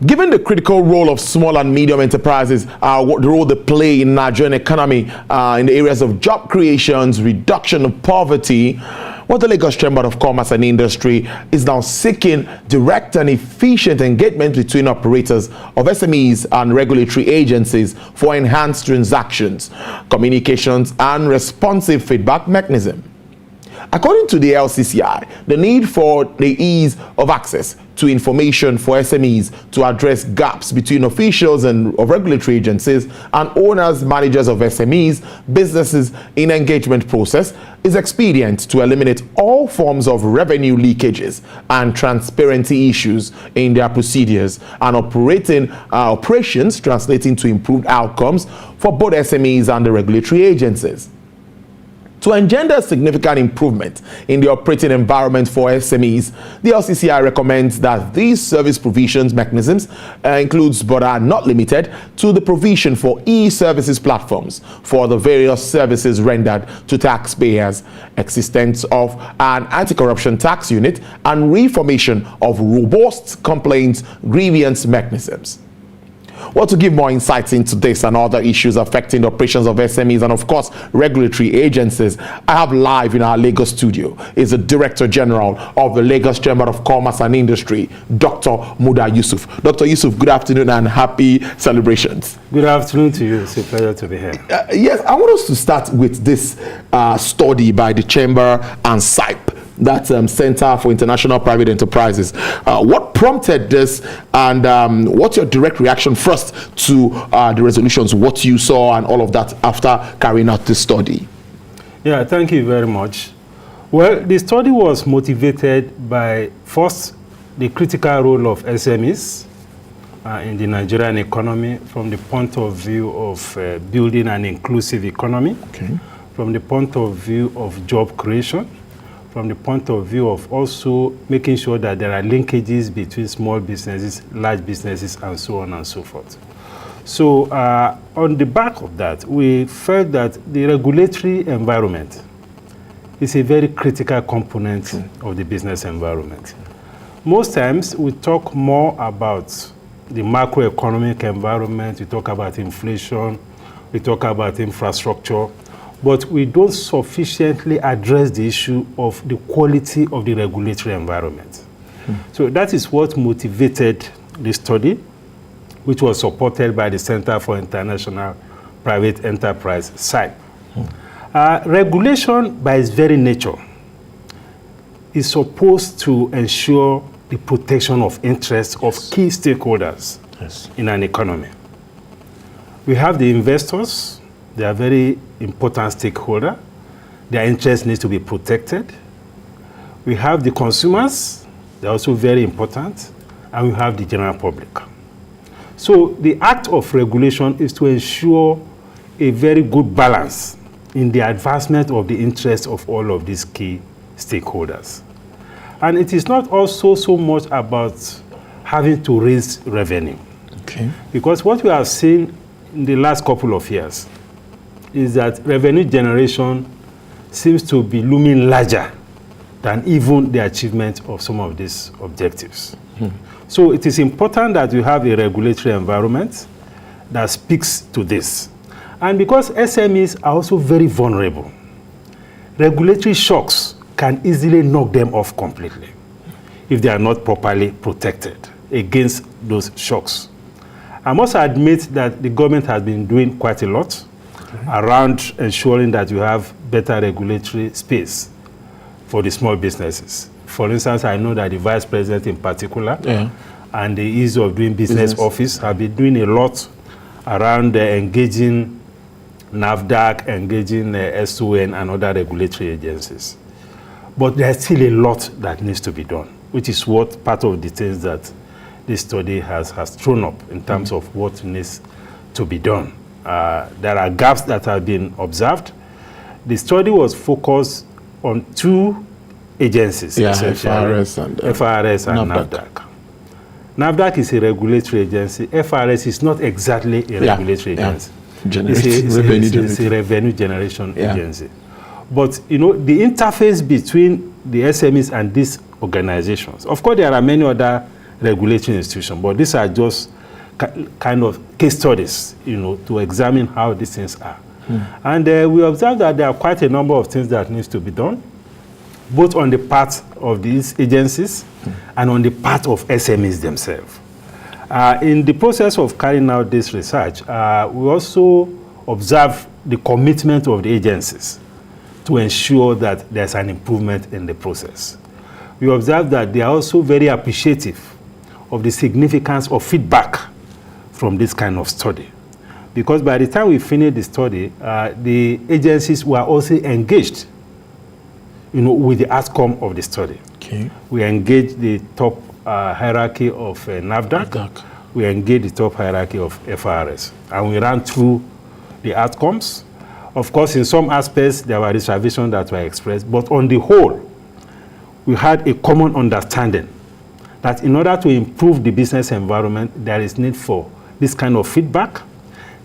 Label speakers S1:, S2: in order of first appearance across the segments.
S1: Given the critical role of small and medium enterprises, what the role they play in Nigerian economy in the areas of job creations, reduction of poverty, what the Lagos Chamber of Commerce and Industry is now seeking direct and efficient engagement between operators of SMEs and regulatory agencies for enhanced transactions, communications, and responsive feedback mechanism. According to the LCCI, the need for the ease of access to information for SMEs to address gaps between officials of regulatory agencies and owners, managers of SMEs, businesses in engagement process is expedient to eliminate all forms of revenue leakages and transparency issues in their procedures and operations, translating to improved outcomes for both SMEs and the regulatory agencies. To engender significant improvement in the operating environment for SMEs, the LCCI recommends that these service provisions mechanisms includes but are not limited to the provision for e-services platforms for the various services rendered to taxpayers, existence of an anti-corruption tax unit, and reformation of robust complaints grievance mechanisms. Well, to give more insights into this and other issues affecting the operations of SMEs and, of course, regulatory agencies, I have live in our Lagos studio is the Director General of the Lagos Chamber of Commerce and Industry, Dr. Muda Yusuf. Dr. Yusuf, good afternoon and happy celebrations.
S2: Good afternoon to you. It's a pleasure to be here.
S1: Yes, I want us to start with this study by the Chamber and SIPE. That's Center for International Private Enterprises. What prompted this, and what's your direct reaction first to the resolutions, what you saw and all of that after carrying out this study?
S2: Yeah, thank you very much. Well, the study was motivated by, first, the critical role of SMEs in the Nigerian economy from the point of view of building an inclusive economy, from the point of view of job creation, from the point of view of also making sure that there are linkages between small businesses, large businesses, and so on and so forth. So on the back of that, we felt that the regulatory environment is a very critical component of the business environment. Most times, we talk more about the macroeconomic environment, we talk about inflation, we talk about infrastructure, but we don't sufficiently address the issue of the quality of the regulatory environment. So that is what motivated the study, which was supported by the Center for International Private Enterprise, SIPE. Regulation, by its very nature, is supposed to ensure the protection of interests of key stakeholders in an economy. We have the investors. They are very important stakeholder. Their interest needs to be protected. We have the consumers. They're also very important. And we have the general public. So the act of regulation is to ensure a very good balance in the advancement of the interests of all of these key stakeholders. And it is not also so much about having to raise revenue. Because what we have seen in the last couple of years is that revenue generation seems to be looming larger than even the achievement of some of these objectives. So it is important that you have a regulatory environment that speaks to this. And because SMEs are also very vulnerable, regulatory shocks can easily knock them off completely if they are not properly protected against those shocks. I must admit that the government has been doing quite a lot around ensuring that you have better regulatory space for the small businesses. For instance, I know that the Vice President in particular and the Ease of Doing Business Office have been doing a lot around engaging NAFDAC, engaging SON and other regulatory agencies. But there's still a lot that needs to be done, which is what part of the things that this study has thrown up in terms of what needs to be done. There are gaps that have been observed. The study was focused on two agencies, FRS and NAFDAC. NAFDAC is a regulatory agency. FRS is not exactly a regulatory agency. It's a revenue generation agency. But you know, the interface between the SMEs and these organizations, of course there are many other regulatory institutions. But these are just kind of case studies, to examine how these things are. And we observe that there are quite a number of things that needs to be done, both on the part of these agencies and on the part of SMEs themselves. In the process of carrying out this research, we also observe the commitment of the agencies to ensure that there's an improvement in the process. We observe that they are also very appreciative of the significance of feedback from this kind of study. Because by the time we finished the study, the agencies were also engaged, with the outcome of the study.
S1: Okay.
S2: We engaged the top hierarchy of NAFDAC. We engaged the top hierarchy of FRS. And we ran through the outcomes. Of course, in some aspects, there were reservations that were expressed. But on the whole, we had a common understanding that in order to improve the business environment, there is need for this kind of feedback.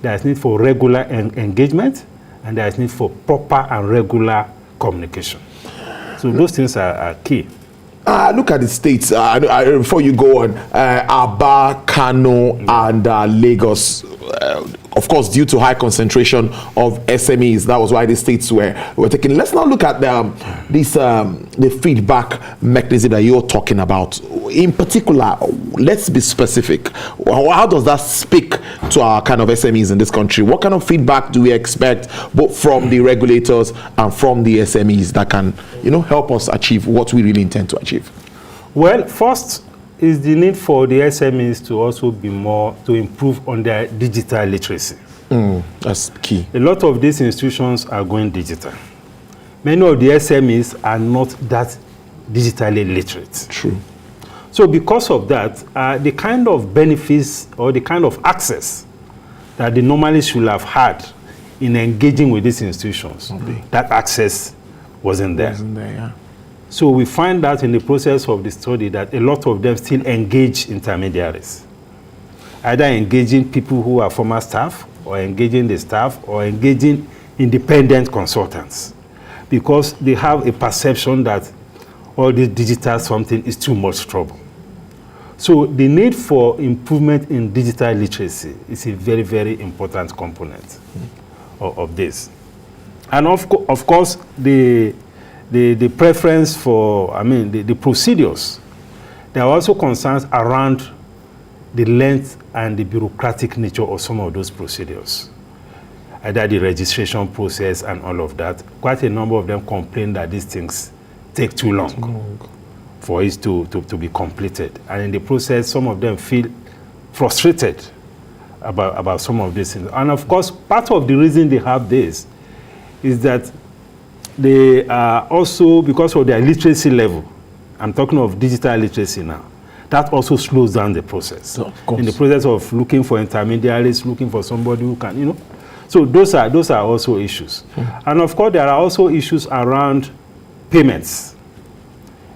S2: There is need for regular engagement, and there is need for proper and regular communication. So those things are key.
S1: Look at the states. Before you go on, Aba, Kano, and Lagos. Of course, due to high concentration of SMEs, that was why the states were taken. Let's now look at the feedback mechanism that you're talking about. In particular, let's be specific. How does that speak to our kind of SMEs in this country? What kind of feedback do we expect, both from the regulators and from the SMEs, that can, help us achieve what we really intend to achieve?
S2: Well, first is the need for the SMEs to also to improve on their digital literacy.
S1: That's key.
S2: A lot of these institutions are going digital. Many of the SMEs are not that digitally literate.
S1: True.
S2: So because of that, the kind of benefits or the kind of access that they normally should have had in engaging with these institutions, that access wasn't there.
S1: Yeah.
S2: So we find that in the process of the study that a lot of them still engage intermediaries, either engaging people who are former staff, or engaging the staff, or engaging independent consultants, because they have a perception that all this digital something is too much trouble. So the need for improvement in digital literacy is a very, very important component of this. And of course, the preference for, the procedures, there are also concerns around the length and the bureaucratic nature of some of those procedures, either the registration process and all of that. Quite a number of them complain that these things take too long for it to be completed. And in the process, some of them feel frustrated about some of these things. And of course, part of the reason they have this is that they are also, because of their literacy level, I'm talking of digital literacy now, that also slows down the process. In the process of looking for intermediaries, looking for somebody who can, So those are also issues. And of course, there are also issues around payments,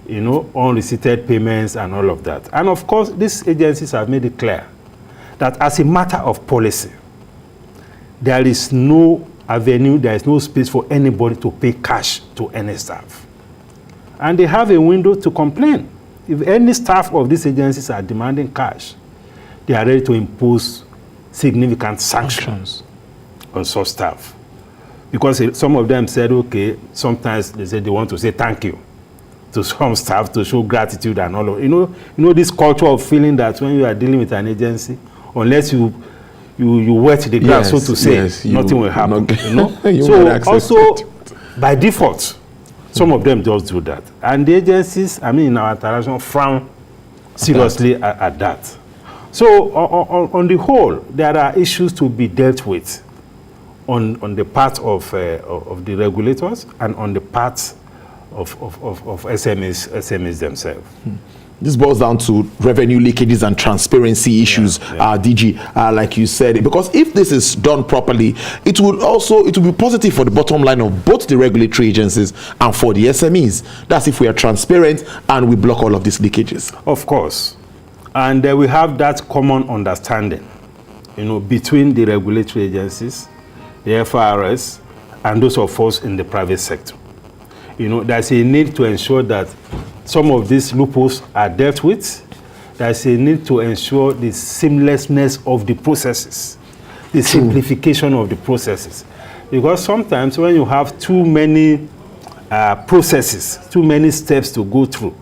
S2: unreceipted payments and all of that. And of course, these agencies have made it clear that as a matter of policy, there is no avenue, there is no space for anybody to pay cash to any staff. And they have a window to complain. If any staff of these agencies are demanding cash, they are ready to impose significant sanctions on such staff. Because some of them said, okay, sometimes they said they want to say thank you to some staff to show gratitude and all of this culture of feeling that when you are dealing with an agency, unless you wet the ground, so to say, nothing will happen. So also, by default, some of them just do that. And the agencies, in our interaction, frown seriously at that. So on the whole, there are issues to be dealt with on the part of the regulators and on the part of SMEs themselves.
S1: This boils down to revenue leakages and transparency issues, DG, like you said. Because if this is done properly, it will be positive for the bottom line of both the regulatory agencies and for the SMEs. That's if we are transparent and we block all of these leakages.
S2: Of course. And we have that common understanding, between the regulatory agencies, the FRS, and those of us in the private sector. There's a need to ensure that some of these loopholes are dealt with. there's a need to ensure the seamlessness of the processes, the simplification of the processes. Because sometimes when you have too many processes, too many steps to go through,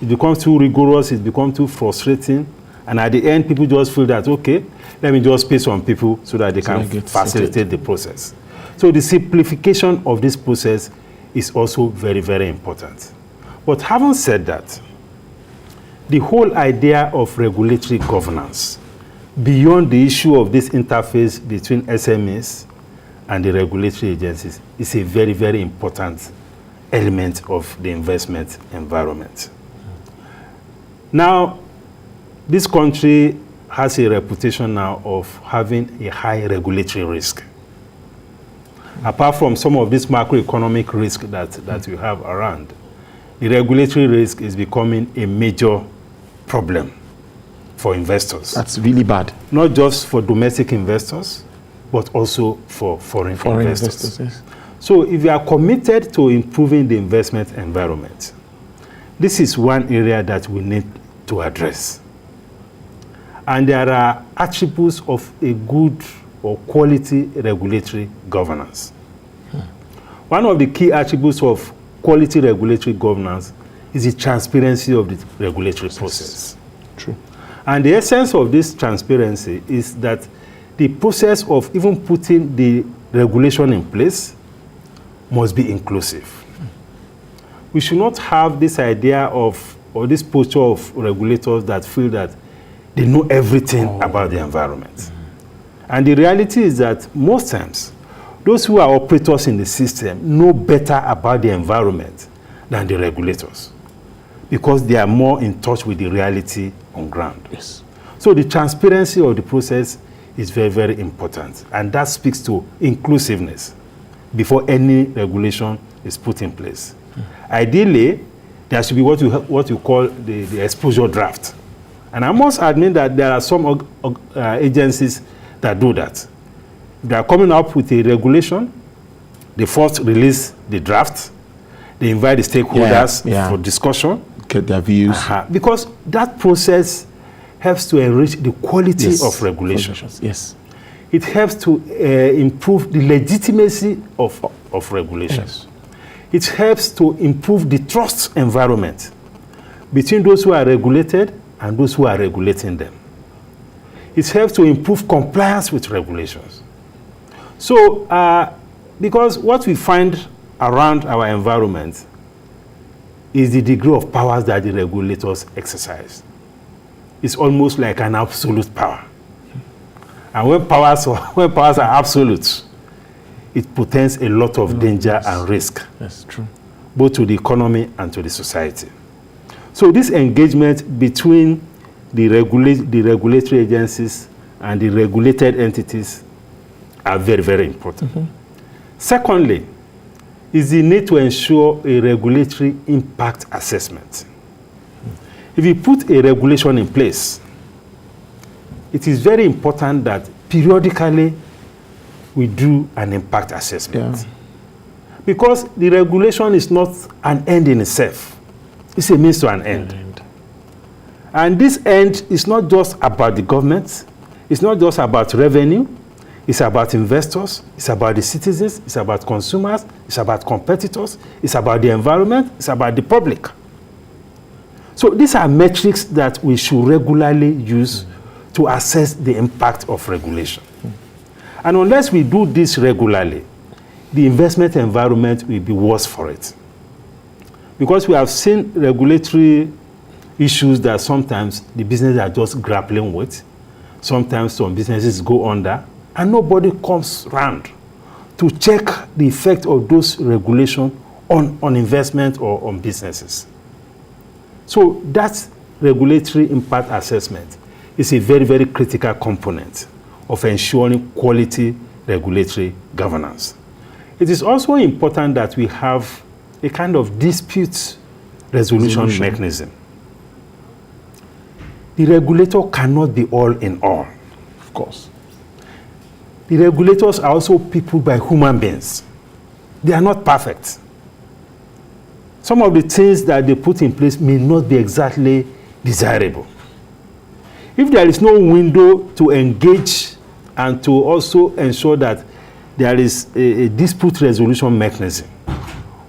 S2: it becomes too rigorous, it becomes too frustrating, and at the end, people just feel that, okay, let me just pay some people so that they can facilitate the process. So the simplification of this process is also very, very important. But having said that, the whole idea of regulatory governance, beyond the issue of this interface between SMEs and the regulatory agencies, is a very, very important element of the investment environment. Now, this country has a reputation now of having a high regulatory risk. Apart from some of this macroeconomic risk that we have around, the regulatory risk is becoming a major problem for investors.
S1: That's really bad.
S2: Not just for domestic investors, but also for foreign investors.
S1: Yes.
S2: So if you are committed to improving the investment environment, this is one area that we need to address. And there are attributes of a good or quality regulatory governance. One of the key attributes of quality regulatory governance is the transparency of the regulatory process.
S1: True.
S2: And the essence of this transparency is that the process of even putting the regulation in place must be inclusive. We should not have this idea of, or this posture of regulators that feel that they know everything about the environment. And the reality is that most times, those who are operators in the system know better about the environment than the regulators, because they are more in touch with the reality on ground.
S1: Yes.
S2: So the transparency of the process is very, very important. And that speaks to inclusiveness before any regulation is put in place. Ideally, there should be what you call the exposure draft. And I must admit that there are some agencies that do that. They are coming up with a regulation, they first release the draft, they invite the stakeholders for discussion.
S1: Get their views.
S2: Because that process helps to enrich the quality of regulations.
S1: Yes.
S2: It helps to improve the legitimacy of regulations. Yes. It helps to improve the trust environment between those who are regulated and those who are regulating them. It helps to improve compliance with regulations. So, because what we find around our environment is the degree of powers that the regulators exercise. It's almost like an absolute power. And when powers are absolute, it portends a lot of danger and risk.
S1: That's true.
S2: Both to the economy and to the society. So this engagement between the regulatory agencies and the regulated entities are very, very important. Secondly, is the need to ensure a regulatory impact assessment. If you put a regulation in place, it is very important that periodically we do an impact assessment. Because the regulation is not an end in itself. It's a means to an end. And this end is not just about the government. It's not just about revenue. It's about investors. It's about the citizens. It's about consumers. It's about competitors. It's about the environment. It's about the public. So these are metrics that we should regularly use to assess the impact of regulation. And unless we do this regularly, the investment environment will be worse for it. Because we have seen regulatory issues that sometimes the businesses are just grappling with. Sometimes some businesses go under, and nobody comes around to check the effect of those regulations on investment or on businesses. So that regulatory impact assessment is a very, very critical component of ensuring quality regulatory governance. It is also important that we have a kind of dispute resolution mechanism. The regulator cannot be all in all.
S1: Of course.
S2: The regulators are also people by human beings. They are not perfect. Some of the things that they put in place may not be exactly desirable. If there is no window to engage and to also ensure that there is a dispute resolution mechanism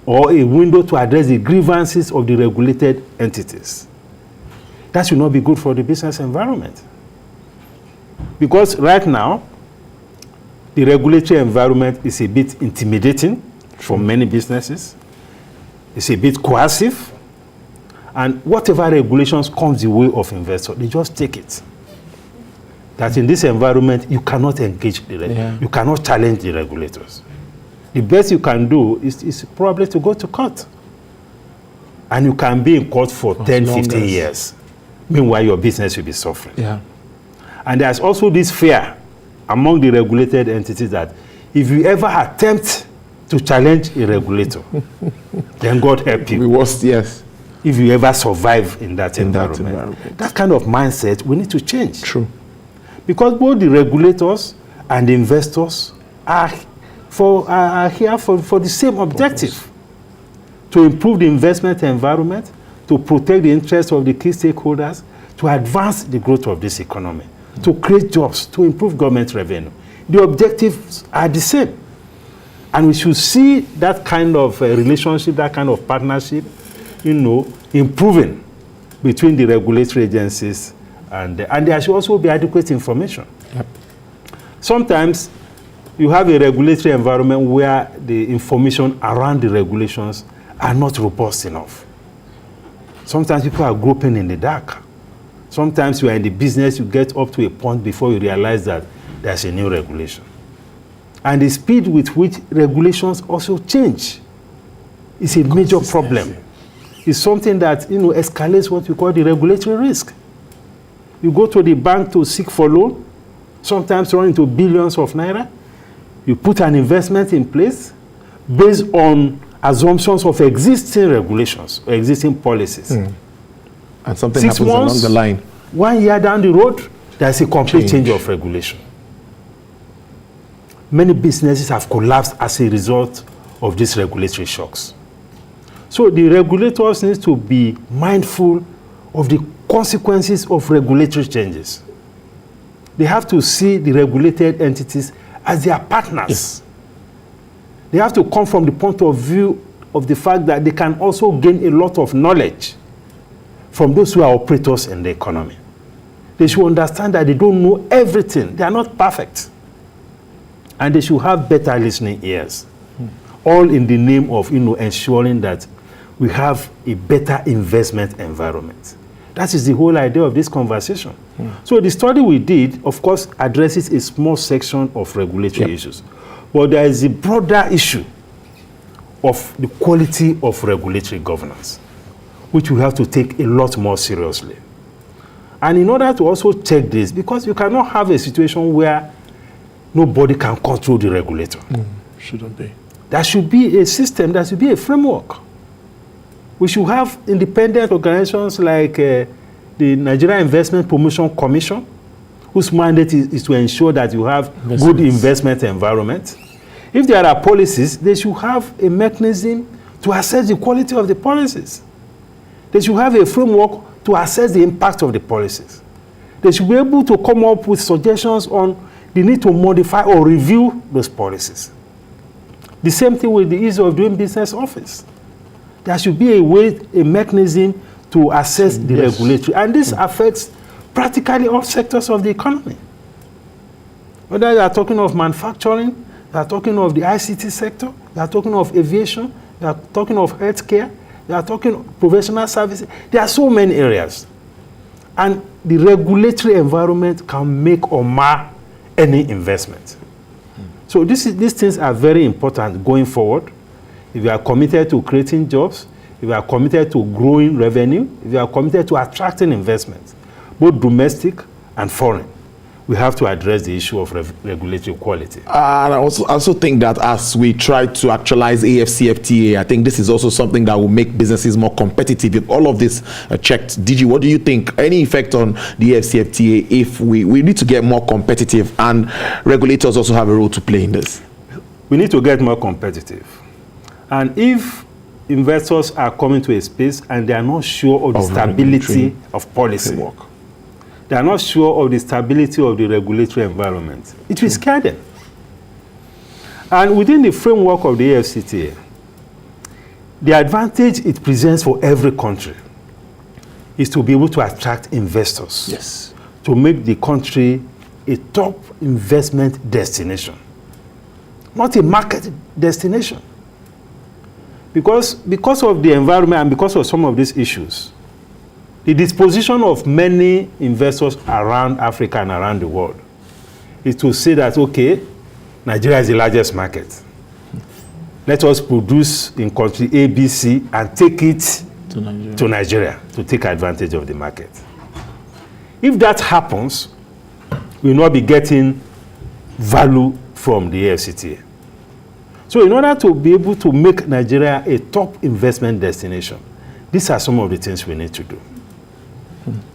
S2: or a window to address the grievances of the regulated entities, that should not be good for the business environment. Because right now, the regulatory environment is a bit intimidating for many businesses. It's a bit coercive. And whatever regulations comes the way of investors, they just take it. That in this environment, you cannot engage you cannot challenge the regulators. The best you can do is probably to go to court. And you can be in court for 10, 15 years. Meanwhile, your business will be suffering.
S1: Yeah.
S2: And there's also this fear among the regulated entities that if you ever attempt to challenge a regulator, then God help you.
S1: Yes.
S2: If you ever survive in that environment. That kind of mindset we need to change.
S1: True.
S2: Because both the regulators and the investors are here for the same objective. To improve the investment environment, to protect the interests of the key stakeholders, to advance the growth of this economy, to create jobs, to improve government revenue. The objectives are the same. And we should see that kind of relationship, that kind of partnership, improving between the regulatory agencies and there should also be adequate information.
S1: Yep.
S2: Sometimes you have a regulatory environment where the information around the regulations are not robust enough. Sometimes people are groping in the dark. Sometimes you are in the business, you get up to a point before you realize that there's a new regulation. And the speed with which regulations also change is a major problem. It's something that escalates what we call the regulatory risk. You go to the bank to seek for loan, sometimes run into billions of naira. You put an investment in place based on assumptions of existing regulations or existing policies.
S1: And something happens along the line.
S2: 1 year down the road, there's a complete change of regulation. Many businesses have collapsed as a result of these regulatory shocks. So the regulators need to be mindful of the consequences of regulatory changes. They have to see the regulated entities as their partners.
S1: Yes.
S2: They have to come from the point of view of the fact that they can also gain a lot of knowledge from those who are operators in the economy. They should understand that they don't know everything. They are not perfect. And they should have better listening ears. All in the name of ensuring that we have a better investment environment. That is the whole idea of this conversation. So the study we did, of course, addresses a small section of regulatory issues. But there is a broader issue of the quality of regulatory governance, which we have to take a lot more seriously. And in order to also check this, because you cannot have a situation where nobody can control the regulator.
S1: Shouldn't be.
S2: There should be a system, there should be a framework. We should have independent organizations like the Nigeria Investment Promotion Commission, whose mandate is to ensure that you have good investment environment. If there are policies, they should have a mechanism to assess the quality of the policies. They should have a framework to assess the impact of the policies. They should be able to come up with suggestions on the need to modify or review those policies. The same thing with the ease of doing business office. There should be a mechanism to assess the regulatory. And this affects practically all sectors of the economy. Whether you are talking of manufacturing, you are talking of the ICT sector, you are talking of aviation, you are talking of healthcare, you are talking of professional services. There are so many areas. And the regulatory environment can make or mar any investment. So these things are very important going forward. If you are committed to creating jobs, if you are committed to growing revenue, if you are committed to attracting investments, both domestic and foreign, we have to address the issue of regulatory quality.
S1: And I also think that as we try to actualize AFCFTA, I think this is also something that will make businesses more competitive. If all of this checked, DG, what do you think? Any effect on the AFCFTA if we need to get more competitive, and regulators also have a role to play in this?
S2: We need to get more competitive. And if investors are coming to a space and they are not sure of the stability of policy, they are not sure of the stability of the regulatory environment, it will scare them. And within the framework of the LCCI, the advantage it presents for every country is to be able to attract investors.
S1: Yes.
S2: To make the country a top investment destination, not a market destination. Because of the environment and because of some of these issues, the disposition of many investors around Africa and around the world is to say that, okay, Nigeria is the largest market. Let us produce in country A, B, C, and take it to Nigeria to take advantage of the market. If that happens, we will not be getting value from the LCCI. So in order to be able to make Nigeria a top investment destination, these are some of the things we need to do.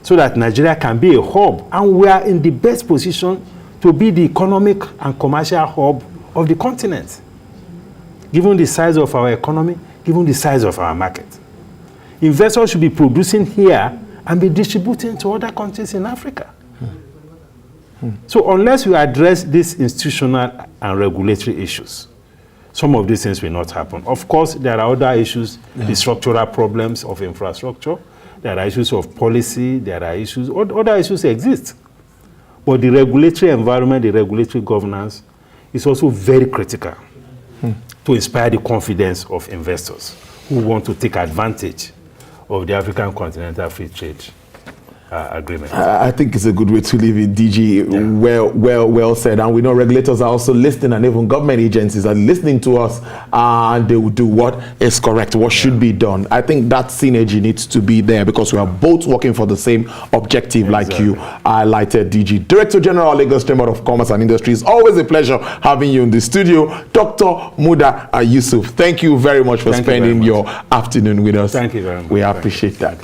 S2: So that Nigeria can be a hub, and we are in the best position to be the economic and commercial hub of the continent, given the size of our economy, given the size of our market. Investors should be producing here and be distributing to other countries in Africa. So unless we address these institutional and regulatory issues, some of these things will not happen. Of course, there are other issues, the structural problems of infrastructure, there are issues of policy, there are issues, other issues exist. But the regulatory environment, the regulatory governance is also very critical to inspire the confidence of investors who want to take advantage of the African Continental Free Trade Agreement.
S1: I think it's a good way to leave it, DG. Yeah. Well said. And we know regulators are also listening, and even government agencies are listening to us, and they will do what is correct, what should be done. I think that synergy needs to be there because we are both working for the same objective, like you highlighted, DG. Director General, Lagos Chamber of Commerce and Industry. It's always a pleasure having you in the studio. Dr. Muda Yusuf, thank you very much for spending your afternoon with us.
S2: Thank you very much.
S1: We appreciate that.